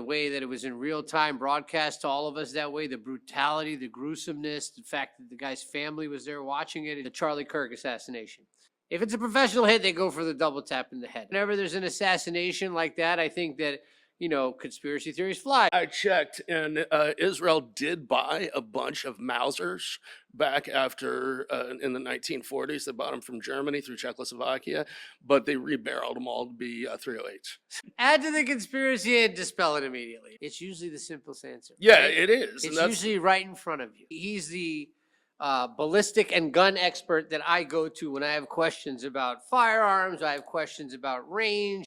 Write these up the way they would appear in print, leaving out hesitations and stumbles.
way that it was in real time broadcast to all of us that way, the brutality, the gruesomeness, the fact that the guy's family was there watching it, the Charlie Kirk assassination. If it's a professional hit, they go for the double tap in the head. Whenever there's an assassination like that, I think that, conspiracy theories fly. I checked, and Israel did buy a bunch of Mausers back after, in the 1940s. They bought them from Germany through Czechoslovakia, but they rebarreled them all to be 308s. Add to the conspiracy and dispel it immediately. It's usually the simplest answer. Yeah, right? it is. It's usually right in front of you. He's the ballistic and gun expert that I go to when I have questions about firearms, I have questions about range.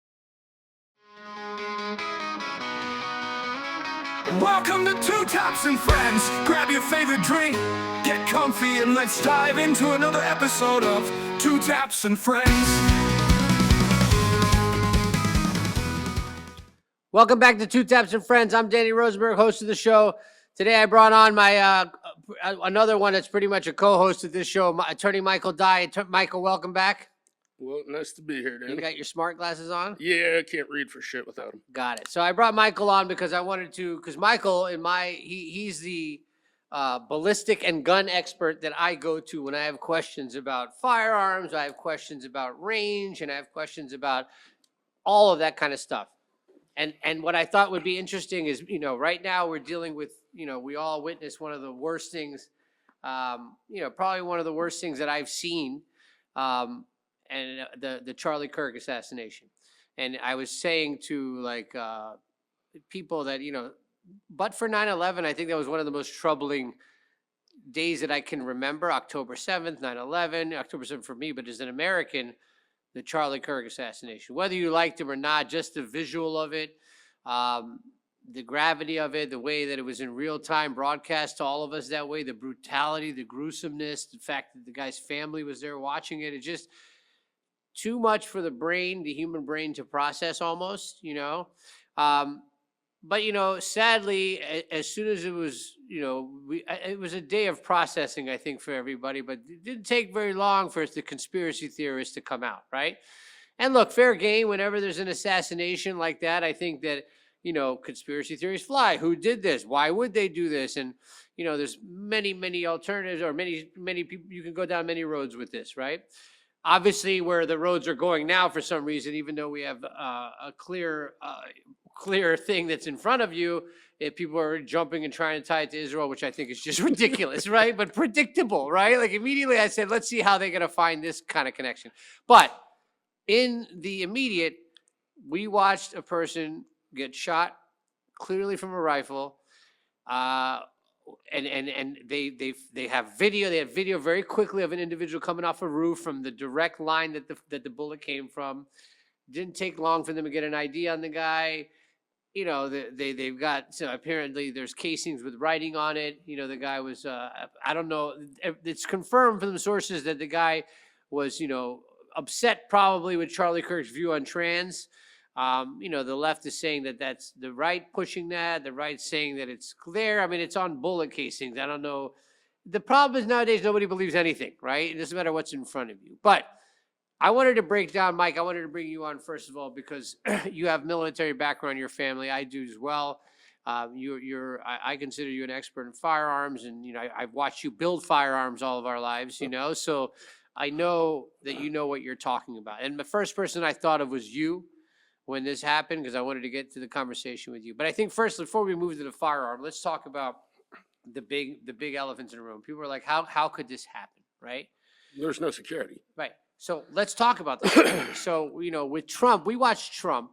Welcome to Two Taps and Friends. Grab your favorite drink, get comfy, and let's dive into another episode of Two Taps and Friends. Welcome back to Two Taps and Friends. I'm Daniel Rosenberg, host of the show. Today I brought on my another one that's pretty much a co-host of this show, attorney Michael Dye. Michael, welcome back. Well, nice to be here, Danny. You got your smart glasses on? Yeah, I can't read for shit without them. Got it. So I brought Michael on because I wanted to, because Michael, he's the ballistic and gun expert that I go to when I have questions about firearms, I have questions about range, and I have questions about all of that kind of stuff. And what I thought would be interesting is, right now we're dealing with, we all witnessed one of the worst things, probably one of the worst things that I've seen, and the Charlie Kirk assassination. And I was saying to people that, but for 9/11, I think that was one of the most troubling days that I can remember. October 7th, 9/11, October 7th for me, but as an American, the Charlie Kirk assassination. Whether you liked him or not, just the visual of it, the gravity of it, the way that it was in real time broadcast to all of us that way, the brutality, the gruesomeness, the fact that the guy's family was there watching it, it just too much for the brain, the human brain to process almost, But, sadly, as soon as it was, it was a day of processing, I think, for everybody, but it didn't take very long for the conspiracy theorists to come out, right? And look, fair game, whenever there's an assassination like that, I think that, conspiracy theories fly. Who did this? Why would they do this? And, there's many alternatives, or many people, you can go down many roads with this, right? Obviously, where the roads are going now, for some reason, even though we have a clear thing that's in front of you, if people are jumping and trying to tie it to Israel, which I think is just ridiculous, right? But predictable, right? Like immediately I said, let's see how they're going to find this kind of connection. But in the immediate, we watched a person get shot clearly from a rifle. And they have video. They had video very quickly of an individual coming off a roof from the direct line that the bullet came from. Didn't take long for them to get an ID on the guy. They've got, so apparently there's casings with writing on it. The guy was, I don't know. It's confirmed from the sources that the guy was, upset probably with Charlie Kirk's view on trans. The left is saying that that's the right pushing that, the right saying that it's clear. I mean, it's on bullet casings. I don't know. The problem is nowadays nobody believes anything, right? It doesn't matter what's in front of you. But I wanted to break down, Mike, I wanted to bring you on first of all because you have military background in your family. I do as well. I consider you an expert in firearms, and I've watched you build firearms all of our lives, so I know that you know what you're talking about. And the first person I thought of was you when this happened, because I wanted to get to the conversation with you. But I think first, before we move to the firearm, let's talk about the big elephants in the room. People are like, how could this happen, right? There's no security. Right. So let's talk about that. So, with Trump, we watched Trump,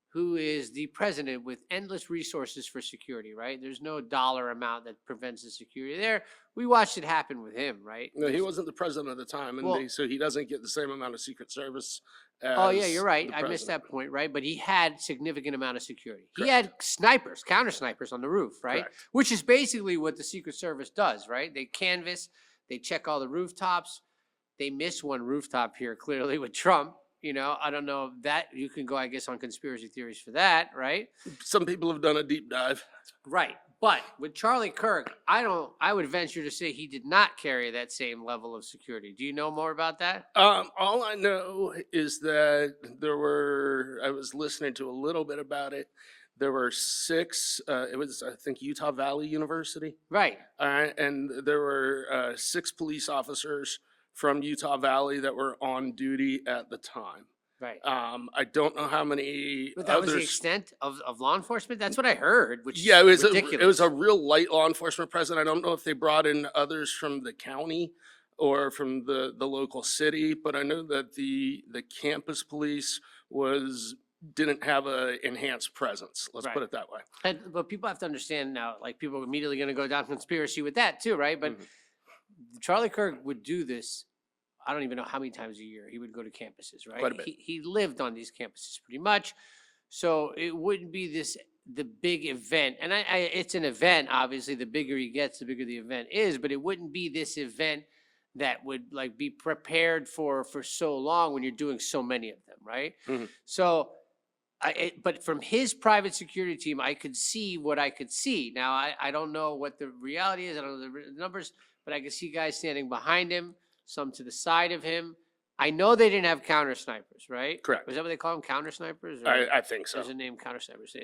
who is the president with endless resources for security, right? There's no dollar amount that prevents the security there. We watched it happen with him, right? No, he wasn't the president at the time, and so he doesn't get the same amount of Secret Service as Oh, yeah, you're right. the I missed president. that point, right? But he had significant amount of security. He Correct. had snipers, counter snipers on the roof, right? Correct. Which is basically what the Secret Service does, right? They canvass, they check all the rooftops. They miss one rooftop here, clearly, with Trump. I don't know if that, you can go, I guess, on conspiracy theories for that, right? Some people have done a deep dive. Right. But with Charlie Kirk, I would venture to say he did not carry that same level of security. Do you know more about that? All I know is that I was listening to a little bit about it. there were 6, it was, I think, Utah Valley University. Right. And there were 6 police officers from Utah Valley that were on duty at the time. Right. I don't know how many But that was the others. extent of law enforcement? That's what I heard, which Yeah, is it ridiculous. was a real light law enforcement presence. I don't know if they brought in others from the county or from the local city, but I know that the campus police didn't have a enhanced presence. Let's Right. put it that way. But people have to understand now, like people are immediately going to go down conspiracy with that too, right? But Charlie Kirk would do this. I don't even know how many times a year he would go to campuses, right? Quite a bit. He lived on these campuses pretty much. So it wouldn't be the big event. And it's an event, obviously. The bigger he gets, the bigger the event is, but it wouldn't be this event that would like be prepared for so long when you're doing so many of them, right? Mhm. So but from his private security team, I could see what I could see. Now, I don't know what the reality is. I don't know the numbers, but I could see guys standing behind him, some to the side of him. I know they didn't have counter snipers, right? Correct. Was that what they call them? Counter snipers? Or I think so. there's a name, counter snipers.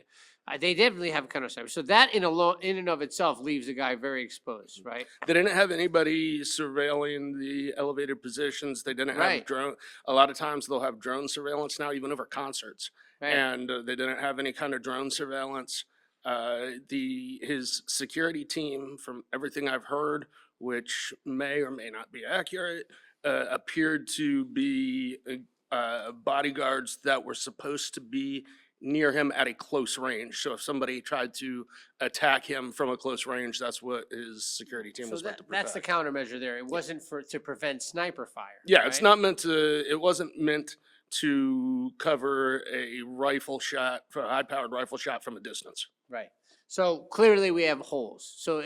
They definitely have counter snipers. So that in and of itself leaves the guy very exposed, right? They didn't have anybody surveilling the elevated positions. They didn't have Right. drone. A lot of times they'll have drone surveillance now, even over concerts. Right. And they didn't have any kind of drone surveillance. His security team, from everything I've heard, which may or may not be accurate, appeared to be bodyguards that were supposed to be near him at a close range. So if somebody tried to attack him from a close range, that's what his security team So was meant to protect. that's the countermeasure there. It wasn't to prevent sniper fire. Yeah, it's right? not meant to, it wasn't meant to cover a rifle shot, for a high-powered rifle shot from a distance. Right. So clearly we have holes. So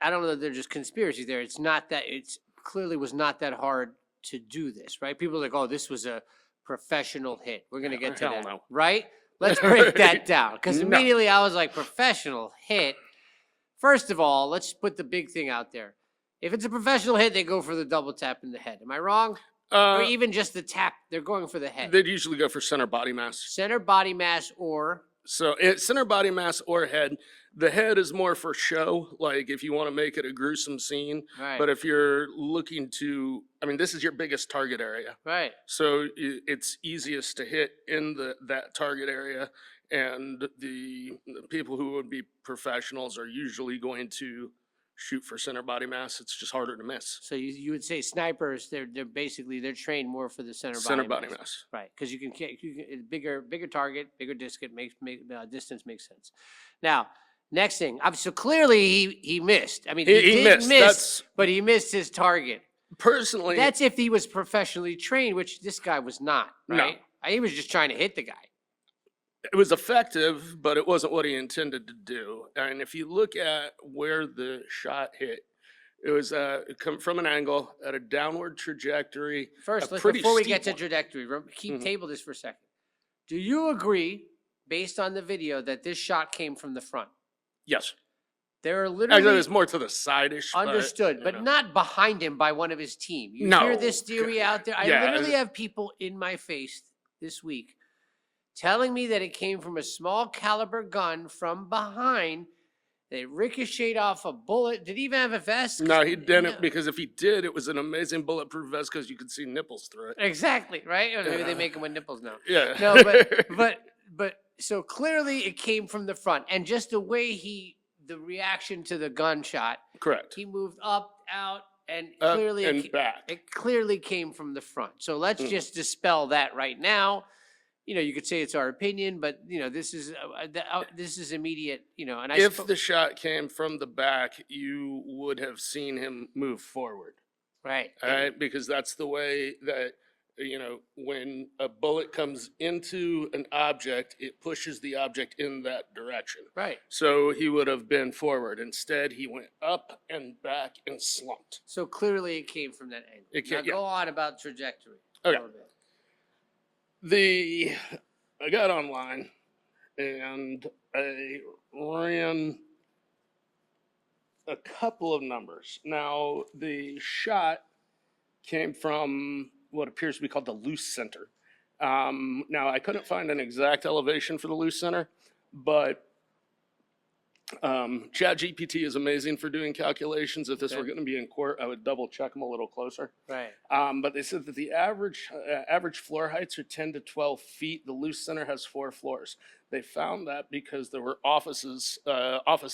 I don't know that they're just conspiracies there. It's not that, it's clearly was not that hard to do this, right? People are like, oh, this was a professional hit. We're going to get to Hell that, no. right? Let's break that down. Because No. immediately I was like, professional hit. First of all, let's put the big thing out there. If it's a professional hit, they go for the double tap in the head. Am I wrong? Or even just the tap, they're going for the head. They'd usually go for center body mass. Center body mass or So it's center body mass or head. The head is more for show, like if you want to make it a gruesome scene. right, But if you're looking to, I mean, this is your biggest target area. right. So it's easiest to hit in that target area. And the people who would be professionals are usually going to shoot for center body mass. It's just harder to miss. So you would say snipers, they're basically they're trained more for the center Body mass. mass. Right, because you can bigger target, bigger distance distance makes sense. Now, next thing, so clearly he missed. I mean, he He did missed. miss, but he missed his target. Personally, That's if he was professionally trained, which this guy was not. No. Right, he was just trying to hit the guy. it was effective, but it wasn't what he intended to do. And if you look at where the shot hit, it was it come from an angle at a downward trajectory. First, a pretty before we steep get to one. trajectory, keep Mhm. table this for a second. Do you agree, based on the video, that this shot came from the front? Yes. There are Actually, literally it's more to the side-ish. understood, you but know. not behind him by one of his team. You No. hear this theory out there? I Yeah. literally have people in my face this week telling me that it came from a small caliber gun from behind. They ricocheted off a bullet. Did he even have a vest? No, he didn't, No. because if he did, it was an amazing bulletproof vest because you could see nipples through it. Exactly, right? Or maybe they Yeah. make them with nipples now. Yeah. No, but so clearly it came from the front, and just the way the reaction to the gunshot, Correct. he moved up, out, and Up clearly and back. it clearly came from the front. So let's Mm. just dispel that right now. You know, you could say it's our opinion, but you know, this is immediate. You know, and If the shot came from the back, you would have seen him move forward. right, All right, because that's the way that, you know, when a bullet comes into an object, it pushes the object in that direction. right. So he would have been forward. Instead, he went up and back and slumped. So clearly it came from that angle. It Now came- yeah. go on about trajectory. a Okay. little bit. I got online and I ran a couple of numbers. Now, the shot came from what appears to be called the loose center. Now, I couldn't find an exact elevation for the loose center, But ChatGPT is amazing for doing calculations. If this Okay. were going to be in court, I would double check them a little closer. Right. But they said that the average floor heights are 10 to 12 feet. The loose center has 4 floors. They found that because there were office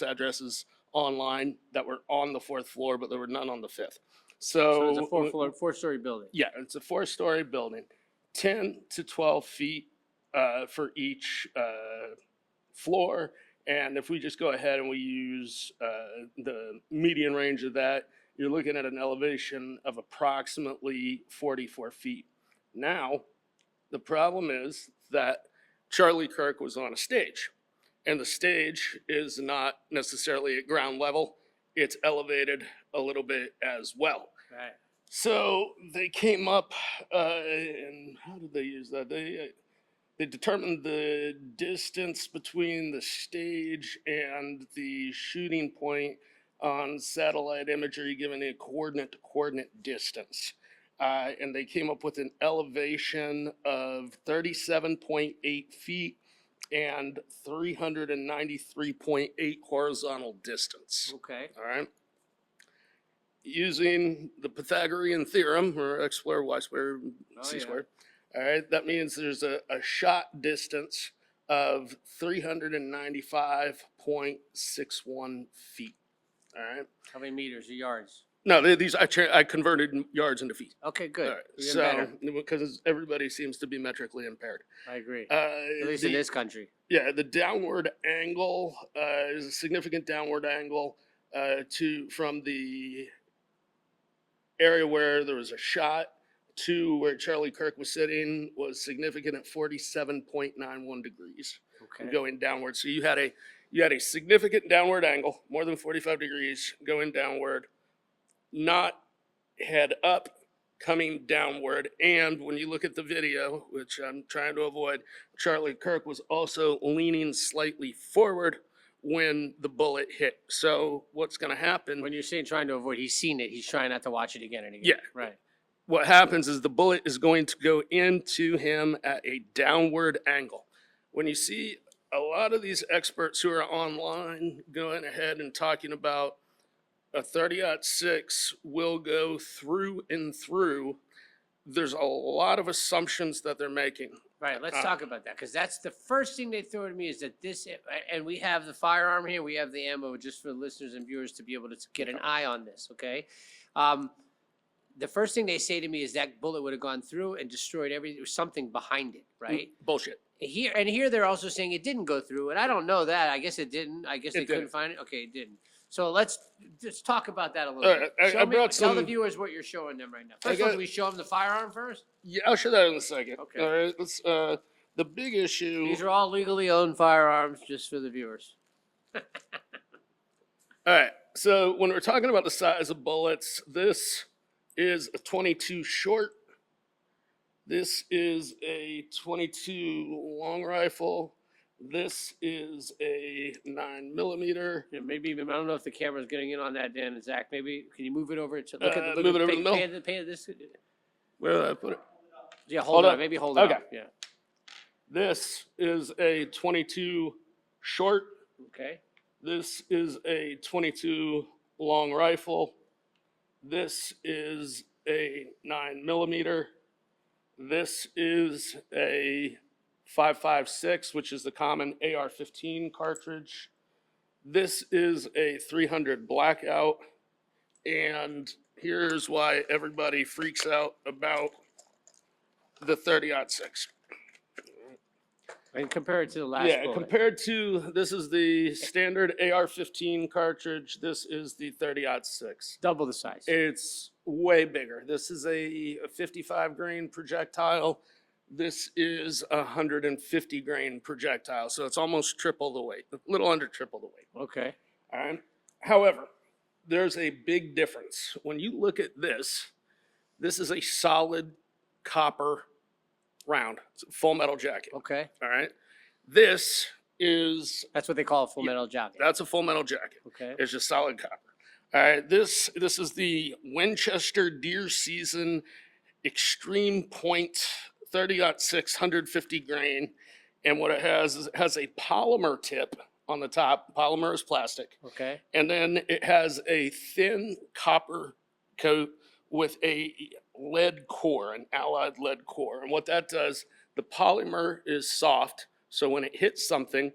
addresses online that were on the 4th floor, but there were none on the 5th. So it's a four-story building. Yeah, it's a 4-story building, 10 to 12 feet for each floor. And if we just go ahead and we use the median range of that, you're looking at an elevation of approximately 44 feet. Now, the problem is that Charlie Kirk was on a stage, and the stage is not necessarily at ground level. It's elevated a little bit as well. Right. So they came up, and how did they use that? They determined the distance between the stage and the shooting point on satellite imagery, given a coordinate-to-coordinate distance. And they came up with an elevation of 37.8 feet and 393.8 horizontal distance. Okay. All right. Using the Pythagorean theorem, or x squared, y squared, c yeah. squared. All right, that means there's a shot distance of 395.61 feet. All right. How many meters or yards? No, these I converted yards into feet. Okay, good. All right. Even So better. because everybody seems to be metrically impaired. I agree. At least in this country. Yeah, the downward angle is a significant downward angle from the area where there was a shot to where Charlie Kirk was sitting was significant at 47.91 degrees Okay. going downward. So you had a significant downward angle, more than 45 degrees going downward, not head up, coming downward. And when you look at the video, which I'm trying to avoid, Charlie Kirk was also leaning slightly forward when the bullet hit. So what's going to happen? When you're saying trying to avoid, he's seen it. He's trying not to watch it again and again. Yeah. Right. What happens is the bullet is going to go into him at a downward angle. When you see a lot of these experts who are online going ahead and talking about a 30-06 will go through and through, there's a lot of assumptions that they're making. Right. Let's talk about that, because that's the first thing they throw at me is that this, and we have the firearm here, we have the ammo, just for the listeners and viewers to be able to get an eye on this, okay? The first thing they say to me is that bullet would have gone through and destroyed everything. There was something behind it, right? Bullshit. Here they're also saying it didn't go through, and I don't know that. I guess it didn't. I guess they couldn't didn't. find it. Okay, it didn't. So let's talk about that a little All bit. right, I brought Tell the some- viewers what you're showing them right now. First of all, do we show them the firearm first? Yeah, I'll show that in a second. Okay. All right. Let's. The big issue. These are all legally owned firearms, just for the viewers. All right. So when we're talking about the size of bullets, this is a 22 short. This is a 22 long rifle. This is a 9mm. Yeah, maybe even, I don't know if the camera's getting in on that, Dan and Zach. Maybe can you move it over to look at the Move it over the middle. pay this. Where did I put it? Yeah, Hold hold on. up. Maybe hold it Okay. up. Yeah. This is a 22 short. Okay. This is a 22 long rifle. This is a 9mm. This is a 5.56, which is the common AR-15 cartridge. This is a 300 blackout. And here's why everybody freaks out about the 30-06. And compare it to the last Yeah, bullet. compared to, this is the standard AR-15 cartridge. This is the 30-06. Double the size. It's way bigger. This is a 55 grain projectile. This is a 150 grain projectile. So it's almost triple the weight, a little under triple the weight. Okay. All right. However, there's a big difference. When you look at this is a solid copper round. It's a full metal jacket. Okay. All right. This is, That's what they call a full metal jacket. that's a full metal jacket. Okay. It's just solid copper. All right. This is the Winchester Deer Season Extreme Point 30-06 150 grain. And what it has is it has a polymer tip on the top. Polymer is plastic. Okay. And then it has a thin copper coat with a lead core, an allied lead core. And what that does, the polymer is soft, so when it hits something,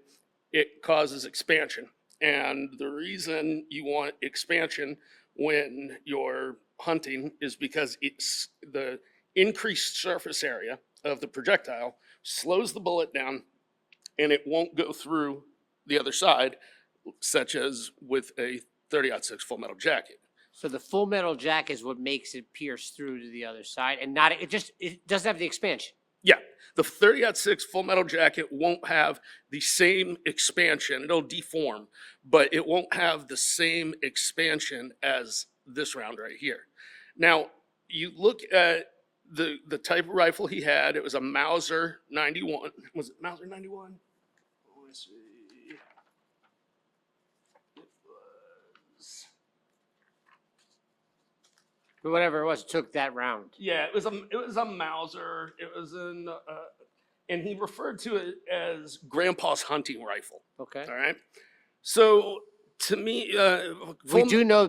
it causes expansion. And the reason you want expansion when you're hunting is because it's the increased surface area of the projectile slows the bullet down, and it won't go through the other side, such as with a 30-06 full metal jacket. So the full metal jack is what makes it pierce through to the other side, and not it doesn't have the expansion. Yeah, the 30-06 full metal jacket won't have the same expansion. It'll deform, but it won't have the same expansion as this round right here. Now, you look at the type of rifle he had. It was a Mauser 91. Was it Mauser 91? Let me see. But whatever it was, it took that round. Yeah, it was a Mauser. It was and he referred to it as Grandpa's hunting rifle. Okay. All right. So to me, We do know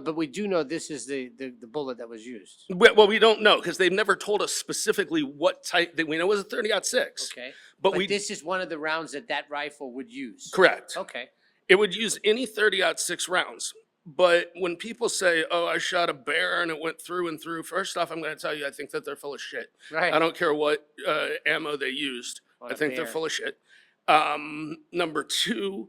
this is the bullet that was used. well, we don't know because they've never told us specifically what type. We know it was a 30-06. Okay. But this is one of the rounds that rifle would use. Correct. Okay. It would use any 30-06 rounds. But when people say, "Oh, I shot a bear and it went through and through," first off, I'm going to tell you, I think that they're full of shit. Right. I don't care what ammo they used. What I a think they're bear. full of shit. Number two,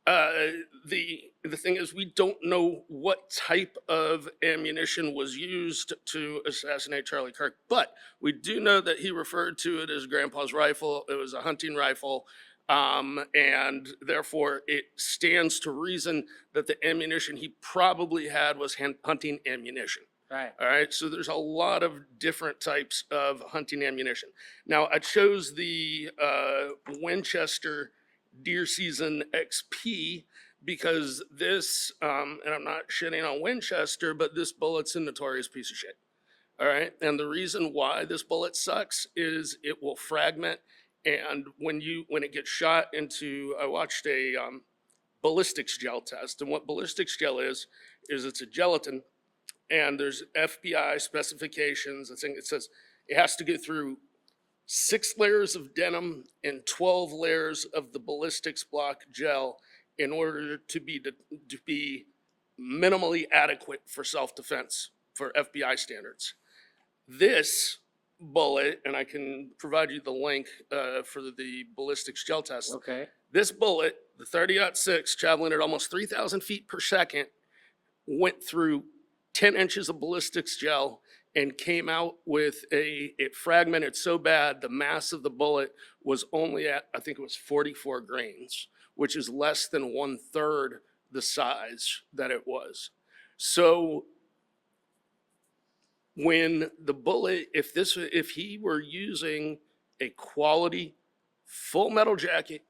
the thing is, we don't know what type of ammunition was used to assassinate Charlie Kirk, but we do know that he referred to it as Grandpa's rifle. It was a hunting rifle. And therefore it stands to reason that the ammunition he probably had was hunting ammunition. Right. All right. So there's a lot of different types of hunting ammunition. Now I chose the Winchester Deer Season XP because this, and I'm not shitting on Winchester, but this bullet's a notorious piece of shit. All right. And the reason why this bullet sucks is it will fragment. And when it gets shot into, I watched a ballistics gel test, and what ballistics gel is it's a gelatin, and there's FBI specifications. I think it says it has to go through 6 layers of denim and 12 layers of the ballistics block gel in order to be minimally adequate for self-defense for FBI standards. This bullet, and I can provide you the link for the ballistics gel test. Okay. This bullet, the 30-06, traveling at almost 3,000 feet per second, went through 10 inches of ballistics gel and came out with it fragmented so bad, the mass of the bullet was only at, I think it was 44 grains, which is less than 1/3 the size that it was. So when the bullet, if he were using a quality full metal jacket,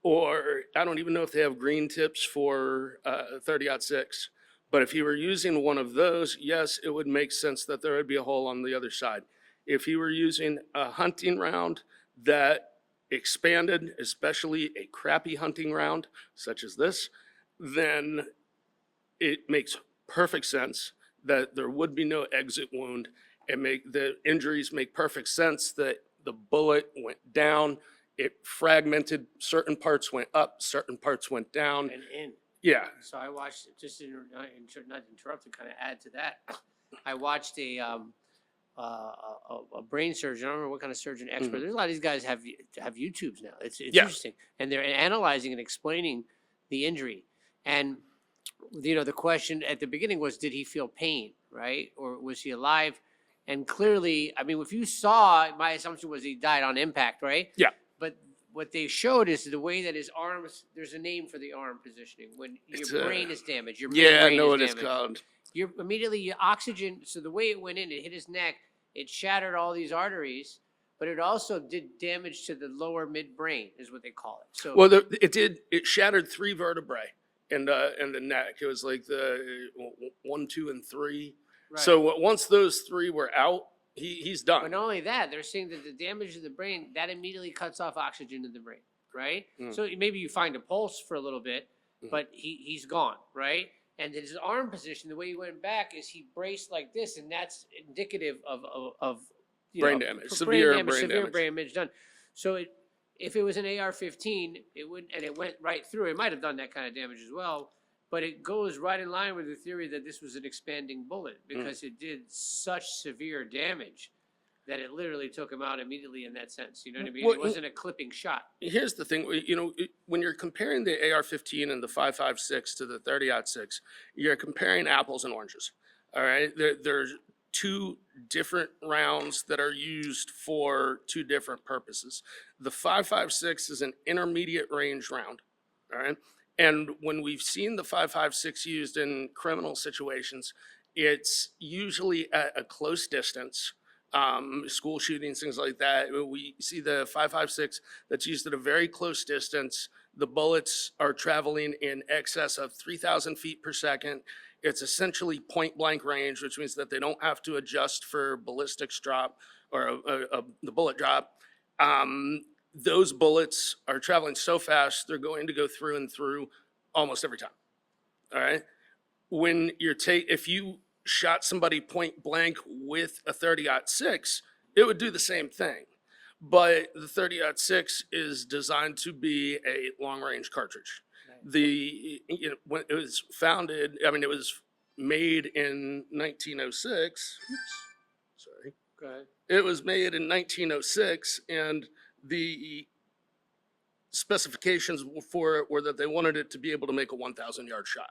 or I don't even know if they have green tips for 30-06, but if he were using one of those, yes, it would make sense that there would be a hole on the other side. If he were using a hunting round that expanded, especially a crappy hunting round such as this, then it makes perfect sense that there would be no exit wound, and the injuries make perfect sense that the bullet went down, it fragmented, certain parts went up, certain parts went down. And in. Yeah. So I watched, just not interrupt, to kind of add to that, I watched a brain surgeon. I don't remember what kind of surgeon expert. There's a lot of these guys have YouTubes now. It's interesting, and they're analyzing and explaining the injury. And the question at the beginning was, did he feel pain, right, or was he alive? And clearly, I mean, if you saw, my assumption was he died on impact, right? Yeah. But what they showed is the way that his arms. There's a name for the arm positioning when your brain is damaged. Your Yeah, I brain know is what it's damaged. called. You're immediately your oxygen. So the way it went in, it hit his neck. It shattered all these arteries, but it also did damage to the lower midbrain, is what they call it. So Well, it shattered 3 vertebrae in the neck. It was like the 1, 2, and 3. right. So once those 3 were out, he's But done. not only that, they're saying that the damage to the brain that immediately cuts off oxygen in the brain. right? Mm. So maybe you find a pulse for a little bit, but he's gone, right? And his arm position, the way he went back is he braced like this, and that's indicative of Brain damage, for severe brain severe damage. brain damage done. So if it was an AR-15, it would, and it went right through. It might have done that kind of damage as well, but it goes right in line with the theory that this was an expanding bullet because it did such severe damage that it literally took him out immediately in that sense. You know what I mean? Well, It wasn't a clipping shot. Here's the thing, when you're comparing the AR-15 and the 5.56 to the 30-06, you're comparing apples and oranges. All right, there's two different rounds that are used for two different purposes. The 5.56 is an intermediate range round. All right, and when we've seen the 5.56 used in criminal situations, it's usually at a close distance. School shootings, things like that. We see the 5.56 that's used at a very close distance. The bullets are traveling in excess of 3,000 feet per second. It's essentially point blank range, which means that they don't have to adjust for ballistics drop or the bullet drop. Those bullets are traveling so fast, they're going to go through and through almost every time. All right. When if you shot somebody point blank with a 30-06, it would do the same thing. But the 30-06 is designed to be a long range cartridge. When it was founded, it was made in 1906. Oops, sorry. Go ahead. It was made in 1906, and the specifications for it were that they wanted it to be able to make a 1,000-yard shot.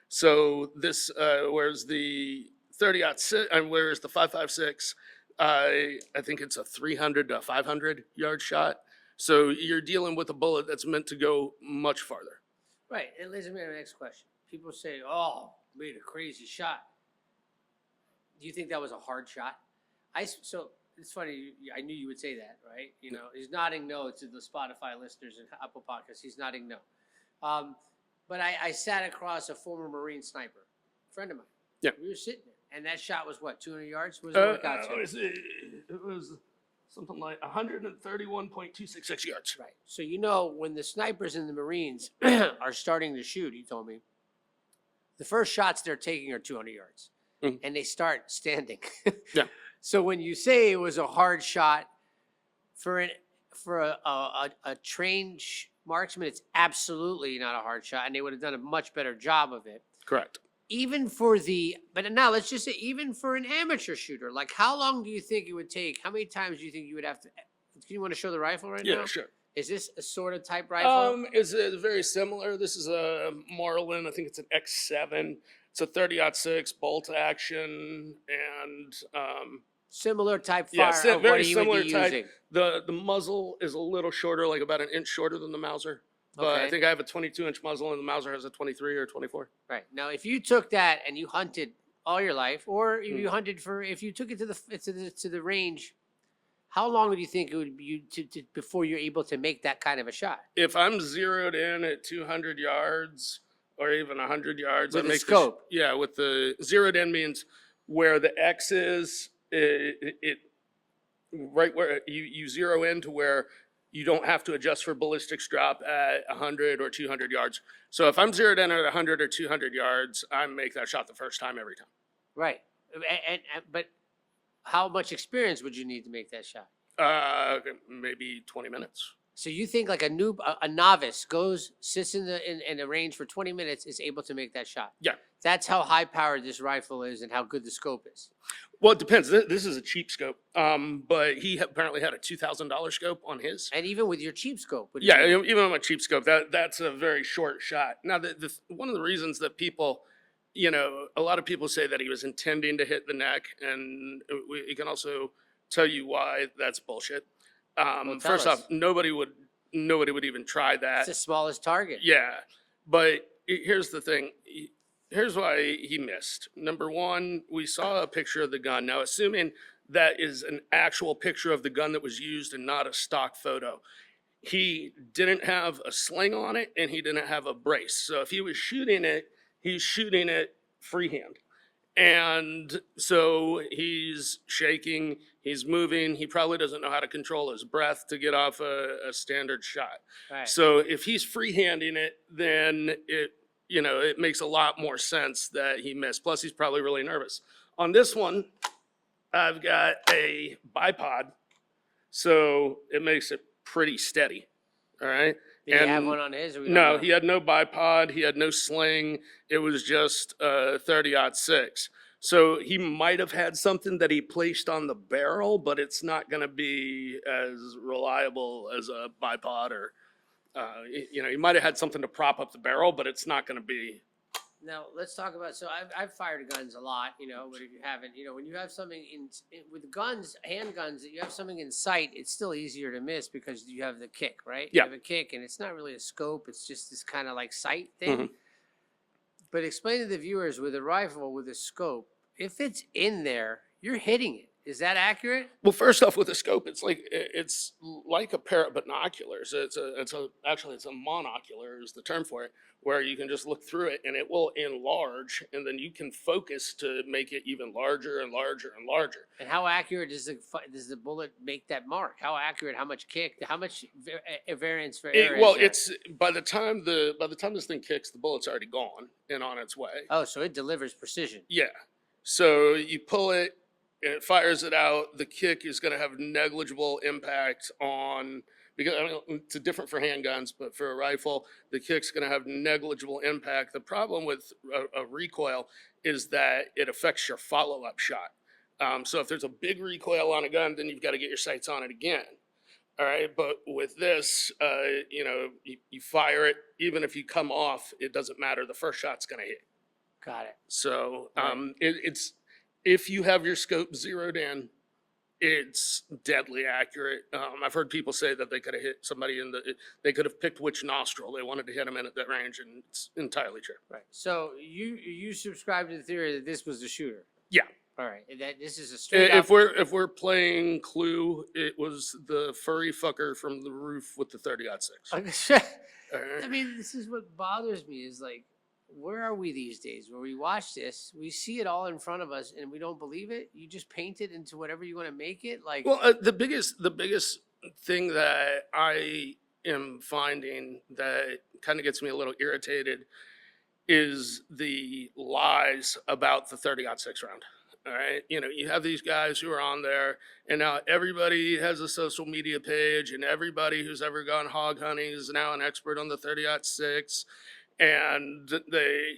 So this, whereas the 30-06, and whereas the 5.56, I think it's a 300 to 500-yard shot. So you're dealing with a bullet that's meant to go much farther. Right, and leads me to the next question. People say, "Oh, made a crazy shot." Do you think that was a hard shot? So it's funny. I knew you would say that, right? He's nodding no to the Spotify listeners and Apple Podcasts. He's nodding no. But I sat across a former Marine sniper, a friend of mine. Yeah. We were sitting there, and that shot was what, 200 yards? Was it got to? It was something like 131.266 yards. Right. So when the snipers in the Marines are starting to shoot, he told me, the first shots they're taking are 200 yards, and they start standing. Yeah. So when you say it was a hard shot for a trained marksman, it's absolutely not a hard shot, and they would have done a much better job of it. Correct. But now let's just say, even for an amateur shooter, like how long do you think it would take? How many times do you think you would have to? Do you want to show the rifle right now? Yeah, sure. Is this a sort of type rifle? It's very similar. This is a Marlin. I think it's an X7. It's a 30-06 bolt action, and Similar type yeah, fire. very what he similar would be type. using. The muzzle is a little shorter, like about an inch shorter than the Mauser. But Okay. I think I have a 22-inch muzzle, and the Mauser has a 23 or 24. Right. Now, if you took that and you hunted all your life, or you hunted if you took it to the range, how long do you think it would be before you're able to make that kind of a shot? If I'm zeroed in at 200 yards or even 100 yards, With I the make scope. with the zeroed in means where the X is, it right where you zero in to where you don't have to adjust for ballistics drop at 100 or 200 yards. So if I'm zeroed in at 100 or 200 yards, I make that shot the first time every time. Right. But how much experience would you need to make that shot? Maybe 20 minutes. So you think like a novice sits in the range for 20 minutes, is able to make that shot? Yeah. That's how high powered this rifle is and how good the scope is. Well, it depends. This is a cheap scope, but he apparently had a $2,000 scope on his. And even with your cheap scope. Yeah, even on my cheap scope, that's a very short shot. Now, one of the reasons that people, a lot of people say that he was intending to hit the neck, and we can also tell you why that's bullshit. First off, nobody would even try that. It's the smallest target. Yeah, but here's the thing. Here's why he missed. Number one, we saw a picture of the gun. Now, assuming that is an actual picture of the gun that was used and not a stock photo, he didn't have a sling on it and he didn't have a brace. So if he was shooting it, he's shooting it freehand. And so he's shaking, he's moving, he probably doesn't know how to control his breath to get off a standard shot. Right. So if he's freehanding it, then it makes a lot more sense that he missed. Plus, he's probably really nervous. On this one, I've got a bipod, so it makes it pretty steady. All right. Did he have one on his? Or we don't No, know? he had no bipod. He had no sling. It was just 30-06. So he might have had something that he placed on the barrel, but it's not going to be as reliable as a bipod, or he might have had something to prop up the barrel, but it's not going to be. Now let's talk about. So I've fired guns a lot, but if you haven't, when you have something with guns, handguns, that you have something in sight, it's still easier to miss because you have the kick, right? Yeah. You have a kick, and it's not really a scope; it's just this kind of like sight thing. But explain to the viewers, with a rifle with a scope, if it's in there, you're hitting it. Is that accurate? Well, first off, with a scope, it's like a pair of binoculars. Actually it's a monocular is the term for it, where you can just look through it and it will enlarge, and then you can focus to make it even larger and larger and larger. And how accurate does the bullet make that mark? How accurate? How much kick? How much variance for error? Well, is there? it's by the time this thing kicks, the bullet's already gone and on its way. Oh, so it delivers precision. Yeah. So you pull it, and it fires it out. The kick is going to have negligible impact on, because it's different for handguns, but for a rifle, the kick's going to have negligible impact. The problem with a recoil is that it affects your follow-up shot. So if there's a big recoil on a gun, then you've got to get your sights on it again. All right, but with this, you fire it, even if you come off, it doesn't matter. The first shot's going to hit. Got it. So Right. it's if you have your scope zeroed in, it's deadly accurate. I've heard people say that they could have hit somebody they could have picked which nostril they wanted to hit them in at that range, and it's entirely true. Right. So you subscribe to the theory that this was the shooter. Yeah. All right. That this is a straight If up. we're playing Clue, it was the furry fucker from the roof with the 30-06. I mean, this is what bothers me is like, where are we these days? Where we watch this, we see it all in front of us, and we don't believe it. You just paint it into whatever you want to make it. Like, Well, the biggest thing that I am finding that kind of gets me a little irritated is the lies about the 30-06 round. All right. You have these guys who are on there, and now everybody has a social media page, and everybody who's ever gone hog hunting is now an expert on the 30-06. And they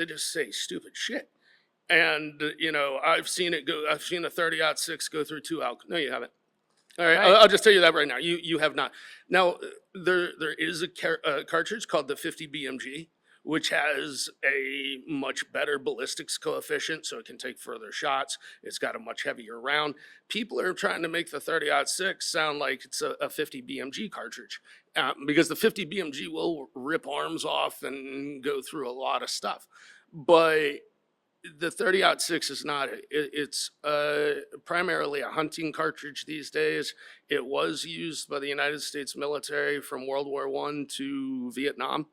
just say stupid shit. And, I've seen a 30-06 go through 2 No, you haven't. All right. Right. I'll just tell you that right now. You have not. Now, there is a cartridge called the 50 BMG, which has a much better ballistics coefficient, so it can take further shots. It's got a much heavier round. People are trying to make the 30-06 sound like it's a 50 BMG cartridge, because the 50 BMG will rip arms off and go through a lot of stuff. But the 30-06 is not. It's primarily a hunting cartridge these days. It was used by the United States military from World War I to Vietnam.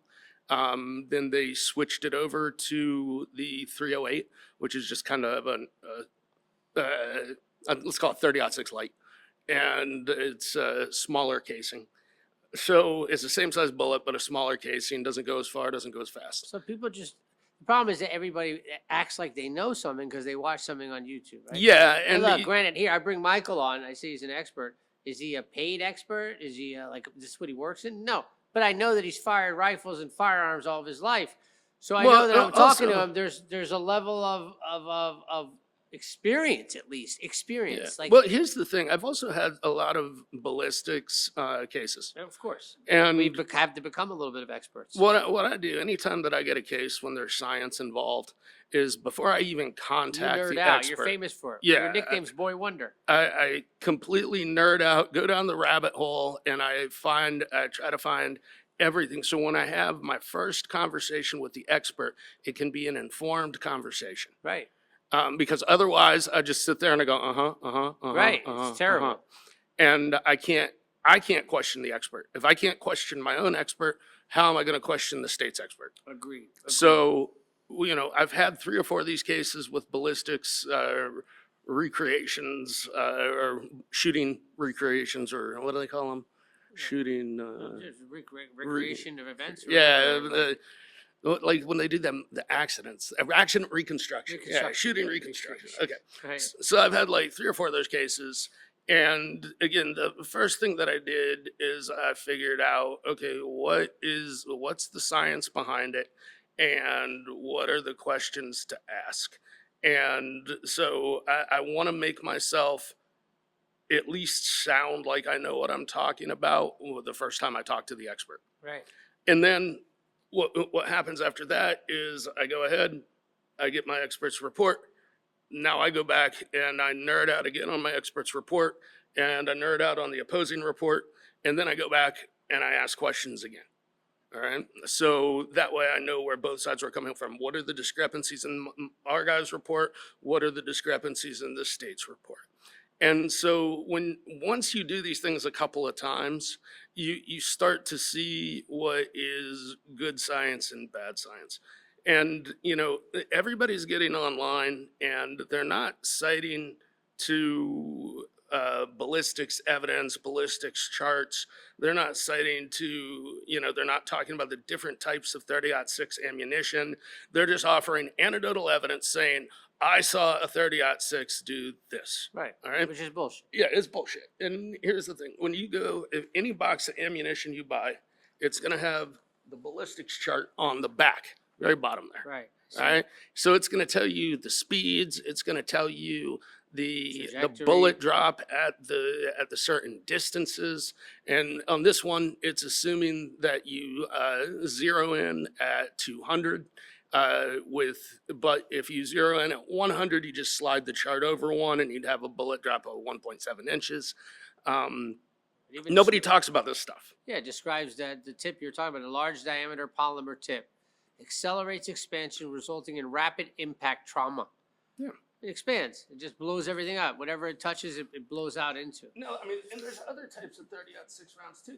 Then they switched it over to the 308, which is just kind of let's call it 30-06 light. And it's a smaller casing. So it's the same size bullet, but a smaller casing, doesn't go as far, doesn't go as fast. so people just. The problem is that everybody acts like they know something because they watch something on YouTube, right? Yeah. And And look, granted, here I bring Michael on. I say he's an expert. Is he a paid expert? Is he like this is what he works in? No, but I know that he's fired rifles and firearms all of his life, so I Well, know that I'm talking to also- him. There's a level of experience, at least experience. yeah. Like, Well, here's the thing. I've also had a lot of ballistics cases. of course, And we have to become a little bit of experts. what I do anytime that I get a case when there's science involved is before I even You contact nerd the out. expert, You're famous for it. Yeah, Your nickname's Boy Wonder. I completely nerd out, go down the rabbit hole, and I try to find everything. So when I have my first conversation with the expert, it can be an informed conversation. Right. Because otherwise I just sit there and I go, Right. It's terrible. And I can't question the expert. If I can't question my own expert, how am I going to question the state's expert? Agreed. So I've had 3 or 4 of these cases with ballistics recreations or shooting recreations, or what do they call them? Shooting. Just recreation of events. Or Yeah, whatever, like when they do the accidents, accident reconstruction. Yeah, Reconstruction, shooting yeah, reconstruction. reconstruction. Okay. Right. So I've had like 3 or 4 of those cases. And again, the first thing that I did is I figured out, okay, what's the science behind it, and what are the questions to ask? And so I want to make myself at least sound like I know what I'm talking about the first time I talk to the expert. Right. And then what happens after that is I go ahead, I get my expert's report. Now I go back and I nerd out again on my expert's report, and I nerd out on the opposing report, and then I go back and I ask questions again. All right. So that way I know where both sides are coming from. What are the discrepancies in our guy's report? What are the discrepancies in the state's report? And so once you do these things a couple of times, you start to see what is good science and bad science. And, everybody's getting online and they're not citing to ballistics evidence, ballistics charts. They're not citing to, they're not talking about the different types of 30-06 ammunition. They're just offering anecdotal evidence saying, I saw a 30-06 do this. Right. All right. Which is bullshit. Yeah, it's bullshit. And here's the thing. When you go, if any box of ammunition you buy, it's going to have the ballistics chart on the back, very bottom there. Right. All right. So it's going to tell you the speeds. It's going to tell you the Trajectory. bullet drop at the certain distances. And on this one, it's assuming that you zero in at 200. But if you zero in at 100, you just slide the chart over one, and you'd have a bullet drop of 1.7 inches. Nobody talks about this stuff. Yeah, it describes that the tip you're talking about, a large diameter polymer tip, accelerates expansion, resulting in rapid impact trauma. Yeah. It expands. It just blows everything up. Whatever it touches, it blows out into. No, I mean, and there's other types of 30-06 rounds too.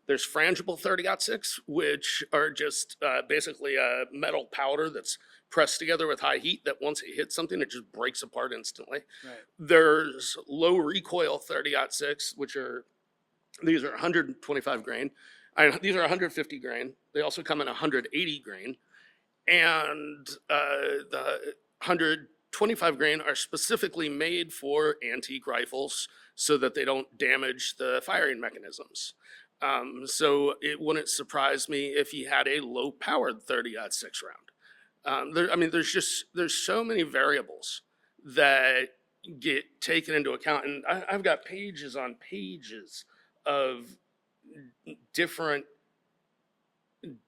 There's frangible 30-06, which are just basically a metal powder that's pressed together with high heat that once it hits something, it just breaks apart instantly. Right. There's low recoil 30-06, these are 125 grain. These are 150 grain. They also come in 180 grain. And the 125 grain are specifically made for antique rifles so that they don't damage the firing mechanisms. So it wouldn't surprise me if he had a low powered 30-06 round. There's so many variables that get taken into account. And I've got pages on pages of different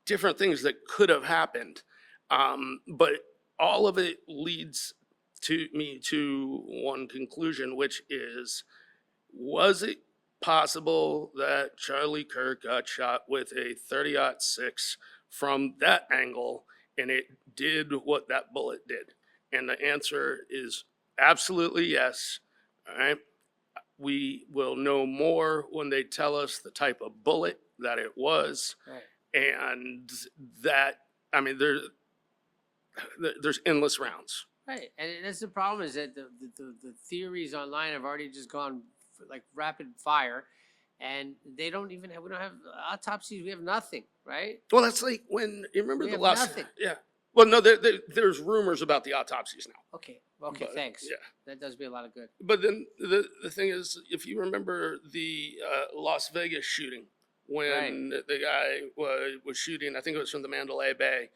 things that could have happened. But all of it leads to one conclusion, which is, was it possible that Charlie Kirk got shot with a 30-06 from that angle, and it did what that bullet did? And the answer is absolutely yes. All right. We will know more when they tell us the type of bullet that it was. Right. And that, there's endless rounds. Right, and that's the problem, is that the theories online have already just gone like rapid fire, and we don't have autopsies. We have nothing, right? Well, that's like when you remember We the have last. nothing. Yeah. Well, no, there's rumors about the autopsies now. Okay, But, thanks. Yeah. That does me a lot of good. But then the thing is, if you remember the Las Vegas shooting, when the guy was shooting, I think it was from the Mandalay Bay.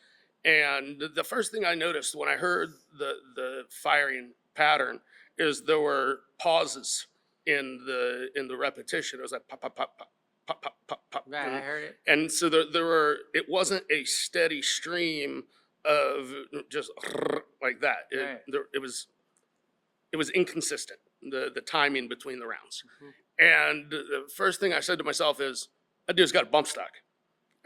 And the first thing I noticed when I heard the firing pattern is there were pauses in the repetition. It was like pop, pop, pop, pop, pop, pop, pop, pop. Right, I heard it. And so it wasn't a steady stream of just like that. It was inconsistent, the timing between the rounds. Mm-hmm. And the first thing I said to myself is, that dude's got a bump stock.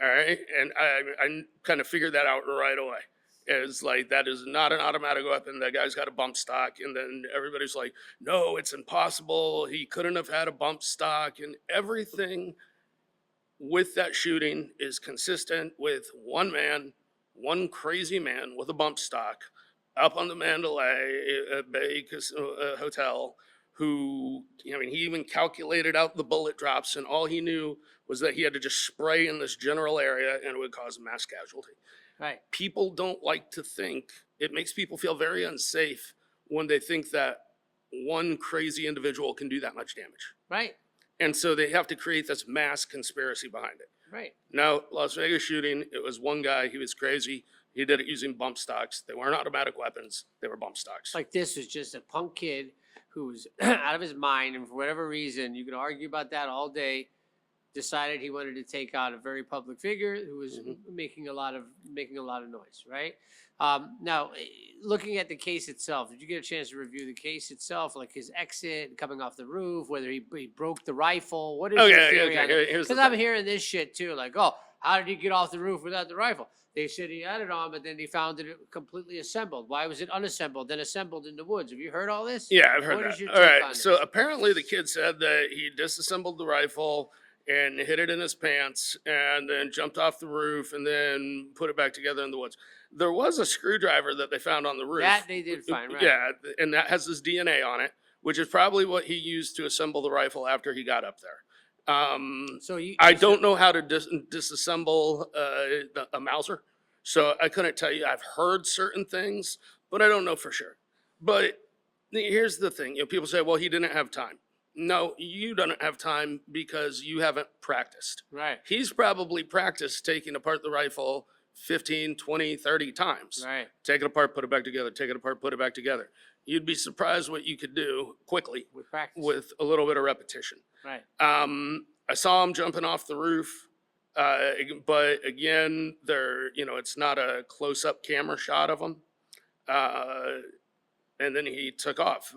All right. And I kind of figured that out right away. It's like, that is not an automatic weapon. That guy's got a bump stock. And then everybody's like, no, it's impossible. He couldn't have had a bump stock. And everything with that shooting is consistent with one man, one crazy man with a bump stock up on the Mandalay Bay Hotel who, I mean, he even calculated out the bullet drops, and all he knew was that he had to just spray in this general area and it would cause mass casualty. Right. People don't like to think, it makes people feel very unsafe when they think that one crazy individual can do that much damage. Right. And so they have to create this mass conspiracy behind it. Right. Now, Las Vegas shooting, it was one guy, he was crazy. He did it using bump stocks. They weren't automatic weapons, they were bump stocks. Like this was just a punk kid who was out of his mind, and for whatever reason, you could argue about that all day, decided he wanted to take out a very public figure who was making a lot of noise, right? Now, looking at the case itself, did you get a chance to review the case itself, like his exit, coming off the roof, whether he broke the rifle? What is your theory on it? Because I'm hearing this shit too, like, oh, how did he get off the roof without the rifle? They said he had it on, but then he found it completely assembled. Why was it unassembled, then assembled in the woods? Have you heard all this? Yeah, I've heard What that. is your All take right, on so this? apparently the kid said that he disassembled the rifle and hid it in his pants and then jumped off the roof and then put it back together in the woods. There was a screwdriver that they found on the roof. That they did find, right? Yeah, and that has his DNA on it, which is probably what he used to assemble the rifle after he got up there. I don't know how to disassemble a Mauser, so I couldn't tell you. I've heard certain things, but I don't know for sure. But here's the thing. People say, well, he didn't have time. No, you don't have time because you haven't practiced. Right. He's probably practiced taking apart the rifle 15, 20, 30 times. Right. Take it apart, put it back together, take it apart, put it back together. You'd be surprised what you could do quickly With practice. with a little bit of repetition. Right. I saw him jumping off the roof, but again, it's not a close-up camera shot of him. And then he took off.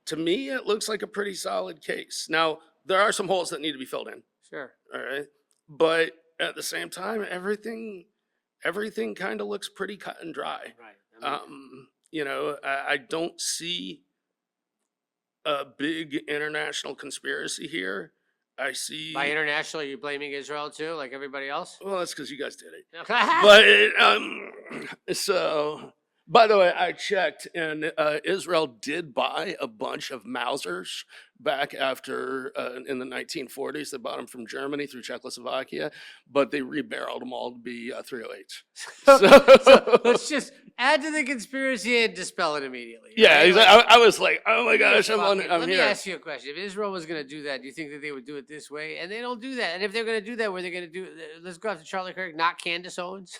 To me, it looks like a pretty solid case. Now, there are some holes that need to be filled in. Sure. All right. But at the same time, everything kind of looks pretty cut and dry. Right. I don't see a big international conspiracy here. I see. By international, are you blaming Israel too, like everybody else? Well, that's because you guys did it. Okay. But so. By the way, I checked, and Israel did buy a bunch of Mausers back after, in the 1940s. They bought them from Germany through Czechoslovakia, but they rebarreled them all to be 308s. So let's just add to the conspiracy and dispel it immediately. Yeah, right? exactly. I was like, oh my gosh, I'm Let me here. ask you a question. If Israel was going to do that, do you think that they would do it this way? And they don't do that. And if they're going to do that, were they going to do? Let's go after Charlie Kirk, not Candace Owens,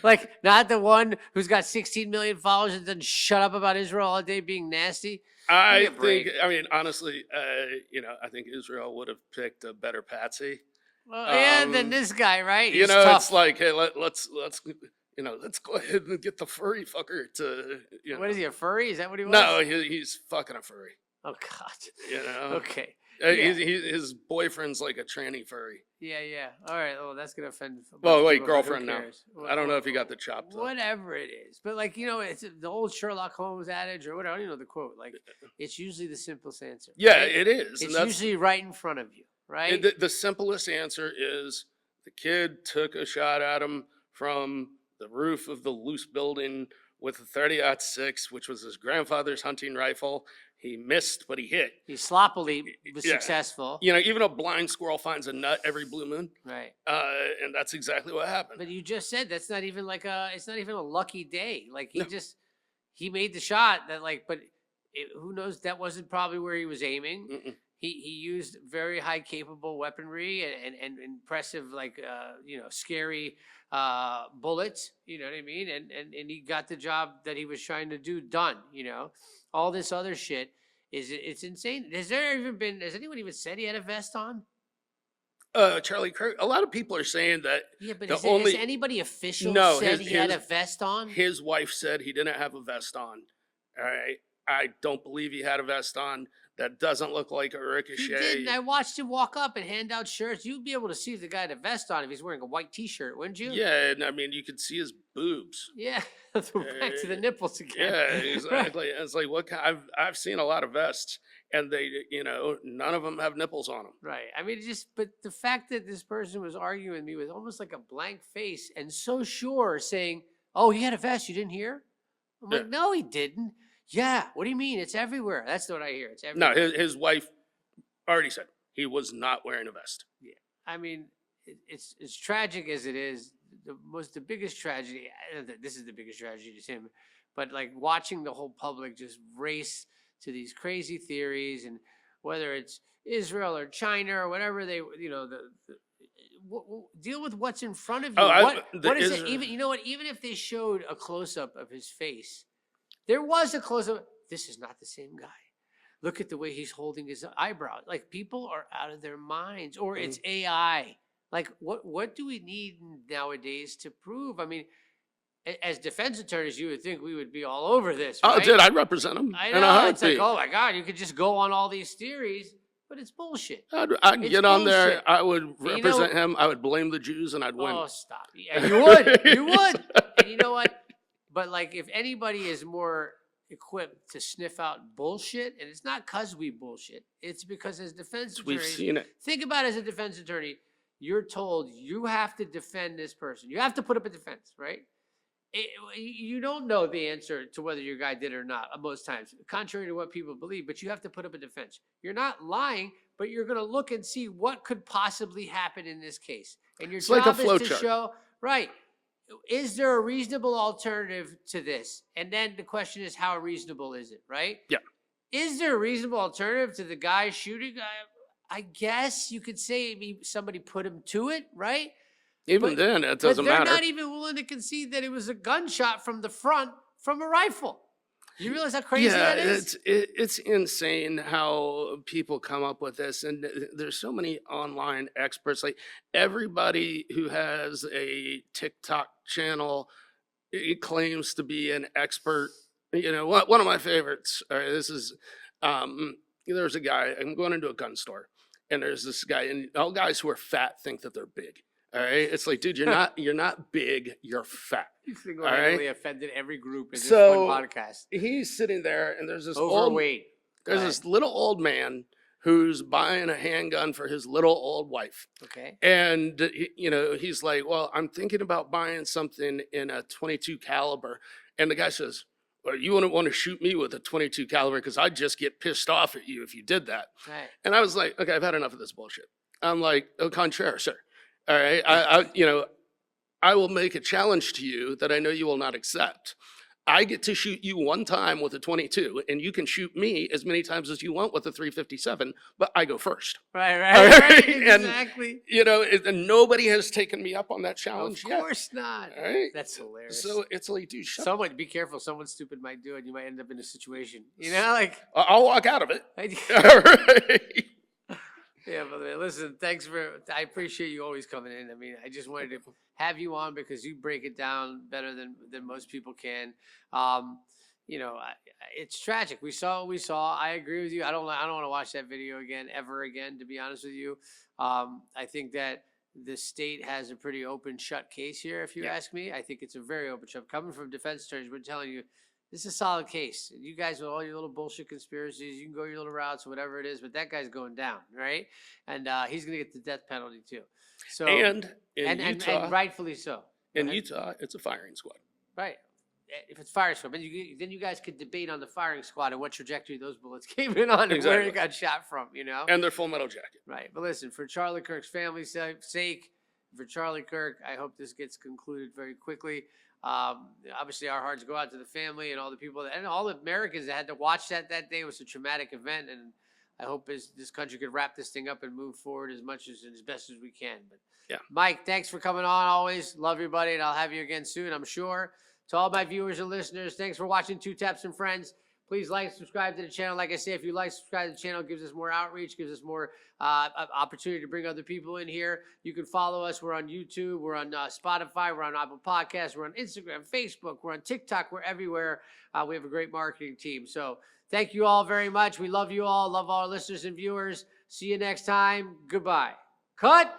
like not the one who's got 16 million followers and doesn't shut up about Israel all day being nasty. Honestly, I think Israel would have picked a better patsy. Well, than this guy, right? He's It's tough. like, hey, let's go ahead and get the furry fucker to. What is he, a furry? Is that what he was? No, he's fucking a furry. Oh God. You know. Okay. His boyfriend's like a tranny furry. Yeah. All right. Well, that's gonna offend. a bunch Well, of wait, people, but who girlfriend now. cares? I don't know if you got the chop. Though. Whatever it is, but like it's the old Sherlock Holmes adage or whatever. I don't even know the quote. Like it's usually the simplest answer. Yeah, right? it is. It's usually right in front of you, right? The simplest answer is the kid took a shot at him from the roof of the loose building with a 30-06, which was his grandfather's hunting rifle. He missed, but he hit. He sloppily was Yeah. successful. Even a blind squirrel finds a nut every blue moon. Right. And that's exactly what happened. But you just said that's not even it's not even a lucky day. Like he made the shot that who knows, that wasn't probably where he was aiming. Mm-mm. He used very high capable weaponry and impressive scary bullets, you know what I mean? And he got the job that he was trying to do done, All this other shit it's insane. Has anyone even said he had a vest on? Charlie Kirk, a lot of people are saying that. Yeah, but has has anybody official said he had a vest on? His wife said he didn't have a vest on. All right. I don't believe he had a vest on. that doesn't look like a He ricochet. didn't. I watched him walk up and hand out shirts. You'd be able to see the guy had a vest on if he's wearing a white T-shirt, wouldn't you? Yeah, and I mean, you could see his boobs. Yeah. Back to the nipples again. Yeah, exactly. It's like what I've seen a lot of vests, and they, none of them have nipples on them. Right. I mean, but the fact that this person was arguing with me with almost like a blank face and so sure, saying, "Oh, he had a vest. You didn't hear?" I'm like, "No, he didn't." Yeah. What do you mean? It's everywhere. That's what I hear. It's everywhere. No, his wife already said he was not wearing a vest. Yeah. I mean, it's as tragic as it is. The biggest tragedy. This is the biggest tragedy to him, but like watching the whole public just race to these crazy theories, and whether it's Israel or China or whatever they, deal with what's in front of you. What is it? Even even if they showed a close up of his face, there was a close up. This is not the same guy. Look at the way he's holding his eyebrows. Like, people are out of their minds, or it's AI. Like, what do we need nowadays to prove? I mean, as defense attorneys, you would think we would be all over this. Right? Oh, dude, I'd represent him. I in know. a heartbeat. It's like, oh my God, you could just go on all these theories, but it's bullshit. I'd It's get on there. bullshit. I would represent him. I would blame the Jews, and I'd win. Oh, stop. Yeah, you would. You would. And you know what? But like, if anybody is more equipped to sniff out bullshit, and it's not because we bullshit, it's because as defense We've attorneys, seen it. think about it, as a defense attorney, you're told you have to defend this person. You have to put up a defense, right? You don't know the answer to whether your guy did or not most times, contrary to what people believe, but you have to put up a defense. You're not lying, but you're going to look and see what could possibly happen in this case. And your It's like a job flow is to chart. show, right, is there a reasonable alternative to this? And then the question is, how reasonable is it, right? Yeah. Is there a reasonable alternative to the guy shooting? I guess you could say maybe somebody put him to it, right? Even then, it doesn't But they're matter. not even willing to concede that it was a gunshot from the front from a rifle. You realize how crazy that is? It's insane how people come up with this, and there's so many online experts. Like, everybody who has a TikTok channel, it claims to be an expert. One of my favorites. This is there's a guy. I'm going into a gun store, and there's this guy, and all guys who are fat think that they're big. All right, it's like, dude, you're not big, you're fat. You single-handedly offended every group in this So one podcast. he's sitting there, and there's this Overweight. There's this little old man who's buying a handgun for his little old wife. Okay. And, he's like, well, I'm thinking about buying something in a 22 caliber. And the guy says, well, you wouldn't want to shoot me with a 22 caliber because I'd just get pissed off at you if you did that. Right. And I was like, okay, I've had enough of this bullshit. I'm like, au contraire, sir. All right, I will make a challenge to you that I know you will not accept. I get to shoot you one time with a 22, and you can shoot me as many times as you want with a 357, but I go first. Right. And, Exactly. And nobody has taken me up on that challenge Of yet. course not. All right? That's hilarious. So it's like, dude, shut up. Someone, be careful. Someone stupid might do it. You might end up in a situation. Like. I'll walk out of it. All right. Yeah, but listen, I appreciate you always coming in. I mean, I just wanted to have you on because you break it down better than most people can. It's tragic. We saw what we saw. I agree with you. I don't want to watch that video ever again, to be honest with you. I think that the state has a pretty open shut case here, if you ask me. I think it's a very open shut. Coming from defense attorneys, we're telling you, this is a solid case. You guys with all your little bullshit conspiracies, you can go your little routes, whatever it is, but that guy's going down, right? And he's going to get the death penalty too. So And in Utah, and rightfully so. Utah, it's a firing squad. Right. If it's firing squad, then you guys could debate on the firing squad and what trajectory those bullets came in on and where it got shot from, And their full metal jacket. Right. But listen, for Charlie Kirk's family's sake, for Charlie Kirk, I hope this gets concluded very quickly. Obviously, our hearts go out to the family and all the people and all the Americans that had to watch that day. It was a traumatic event, and I hope this country could wrap this thing up and move forward as best as we can. But yeah, Mike, thanks for coming on. Always love your buddy, and I'll have you again soon, I'm sure. To all my viewers and listeners, thanks for watching Two Taps and Friends. Please like, subscribe to the channel. Like I say, if you like, subscribe to the channel, it gives us more outreach, gives us more opportunity to bring other people in here. You can follow us. We're on YouTube. We're on Spotify. We're on Apple Podcasts. We're on Instagram, Facebook. We're on TikTok. We're everywhere. We have a great marketing team. So thank you all very much. We love you all. Love all our listeners and viewers. See you next time. Goodbye. Cut.